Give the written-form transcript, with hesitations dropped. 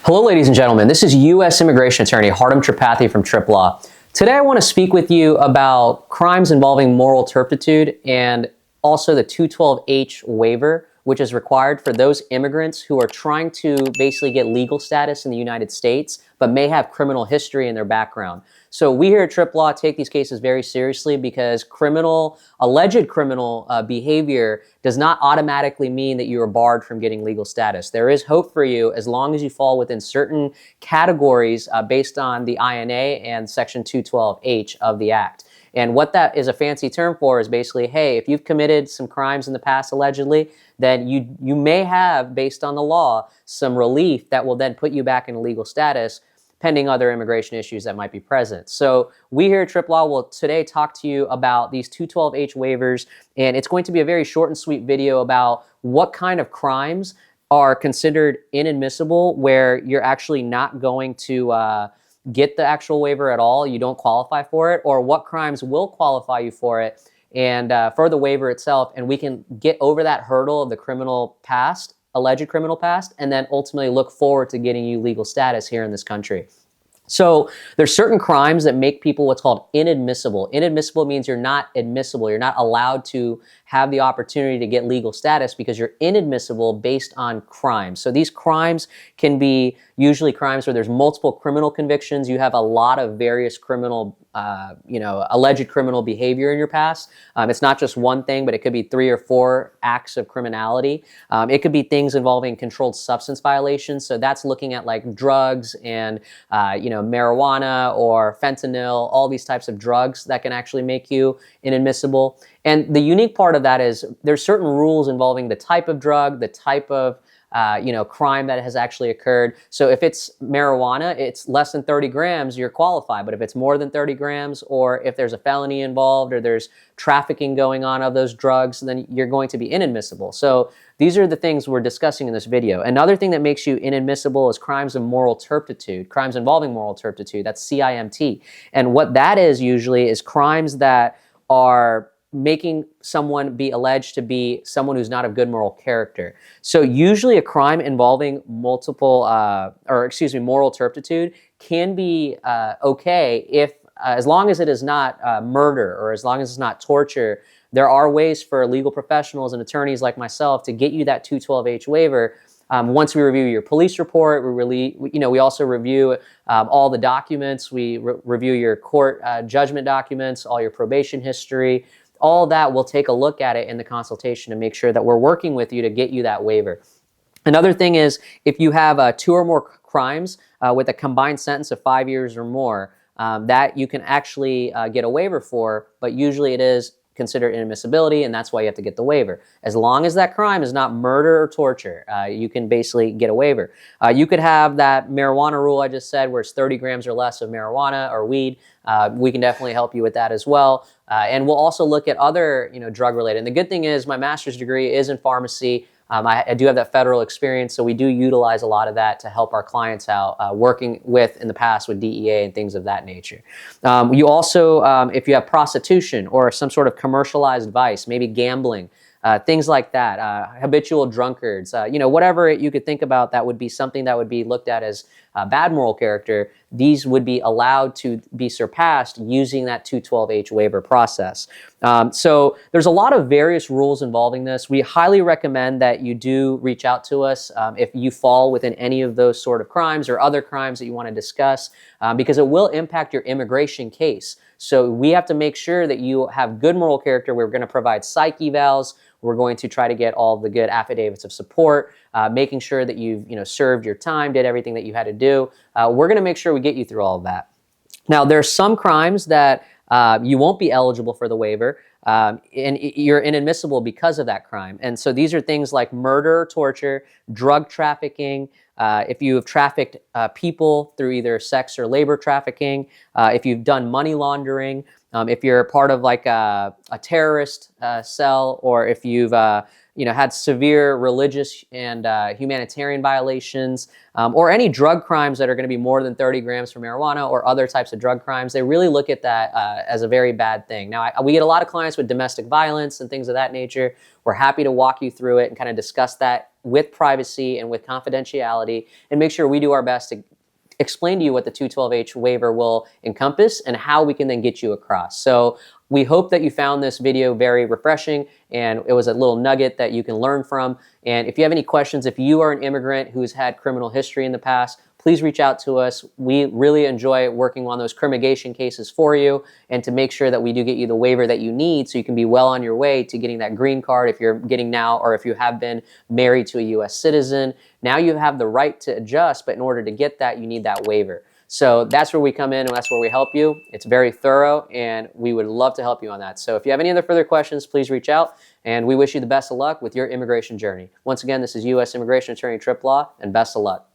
Hello, ladies and gentlemen. This is U.S. Immigration Attorney Hardam Tripathi from Trip Law. Today, I want to speak with you about crimes involving moral turpitude and also the 212H waiver, which is required for those immigrants who are trying to basically get legal status in the United States, but may have criminal history in their background. So we here at Trip Law take these cases very seriously because alleged criminal behavior does not automatically mean that you are barred from getting legal status. There is hope for you as long as you fall within certain categories based on the INA and Section 212H of the Act. And what that is a fancy term for is basically, hey, if you've committed some crimes in the past allegedly, then you may have, based on the law, some relief that will then put you back in legal status pending other immigration issues that might be present. So we here at Trip Law will today talk to you about these 212H waivers, and it's going to be a very short and sweet video about what kind of crimes are considered inadmissible, where you're actually not going to get the actual waiver at all, you don't qualify for it, or what crimes will qualify you for it, and for the waiver itself, and we can get over that hurdle of the criminal past, alleged criminal past, and then ultimately look forward to getting you legal status here in this country. So there's certain crimes that make people what's called inadmissible. Inadmissible means you're not admissible. You're not allowed to have the opportunity to get legal status because you're inadmissible based on crimes. So these crimes can be usually crimes where there's multiple criminal convictions. You have a lot of various criminal, alleged criminal behavior in your past. It's not just one thing, but it could be 3 or 4 acts of criminality. It could be things involving controlled substance violations. So that's looking at like drugs and, marijuana or fentanyl, all these types of drugs that can actually make you inadmissible. And the unique part of that is there's certain rules involving the type of drug, the type of crime that has actually occurred. So if it's marijuana, it's less than 30 grams, you're qualified. But if it's more than 30 grams, or if there's a felony involved, or there's trafficking going on of those drugs, then you're going to be inadmissible. So these are the things we're discussing in this video. Another thing that makes you inadmissible is crimes of moral turpitude, crimes involving moral turpitude. That's CIMT. And what that is usually is crimes that are making someone be alleged to be someone who's not of good moral character. So usually a crime involving moral turpitude can be okay if, as long as it is not murder or as long as it's not torture. There are ways for legal professionals and attorneys like myself to get you that 212H waiver. Once we review your police report, we also review all the documents. We review your court judgment documents, all your probation history. All that, we'll take a look at it in the consultation to make sure that we're working with you to get you that waiver. Another thing is if you have 2 or more crimes with a combined sentence of 5 years or more, that you can actually get a waiver for, but usually it is considered inadmissibility, and that's why you have to get the waiver. As long as that crime is not murder or torture, you can basically get a waiver. You could have that marijuana rule I just said, where it's 30 grams or less of marijuana or weed. We can definitely help you with that as well. And we'll also look at other, drug-related. And the good thing is my master's degree is in pharmacy. I do have that federal experience, so we do utilize a lot of that to help our clients out, working with, in the past, with DEA and things of that nature. You also, if you have prostitution or some sort of commercialized vice, maybe gambling, things like that, habitual drunkards, whatever you could think about that would be something that would be looked at as bad moral character, these would be allowed to be surpassed using that 212H waiver process. So there's a lot of various rules involving this. We highly recommend that you do reach out to us if you fall within any of those sort of crimes or other crimes that you want to discuss, because it will impact your immigration case. So we have to make sure that you have good moral character. We're going to provide psych evals. We're going to try to get all the good affidavits of support, making sure that you've served your time, did everything that you had to do. We're going to make sure we get you through all of that. Now, there's some crimes that you won't be eligible for the waiver, and you're inadmissible because of that crime. And so these are things like murder, torture, drug trafficking, if you have trafficked people through either sex or labor trafficking, if you've done money laundering, if you're a part of like a terrorist cell, or if you've had severe religious and humanitarian violations, or any drug crimes that are going to be more than 30 grams for marijuana or other types of drug crimes, they really look at that as a very bad thing. Now, we get a lot of clients with domestic violence and things of that nature. We're happy to walk you through it and kind of discuss that with privacy and with confidentiality, and make sure we do our best to explain to you what the 212H waiver will encompass and how we can then get you across. So we hope that you found this video very refreshing and it was a little nugget that you can learn from. And if you have any questions, if you are an immigrant who's had criminal history in the past, please reach out to us. We really enjoy working on those crimmigration cases for you and to make sure that we do get you the waiver that you need so you can be well on your way to getting that green card if you're getting now, or if you have been married to a US citizen. Now you have the right to adjust, but in order to get that, you need that waiver. So that's where we come in and that's where we help you. It's very thorough and we would love to help you on that. So if you have any other further questions, please reach out and we wish you the best of luck with your immigration journey. Once again, this is U.S. Immigration Attorney Trip Law, and best of luck.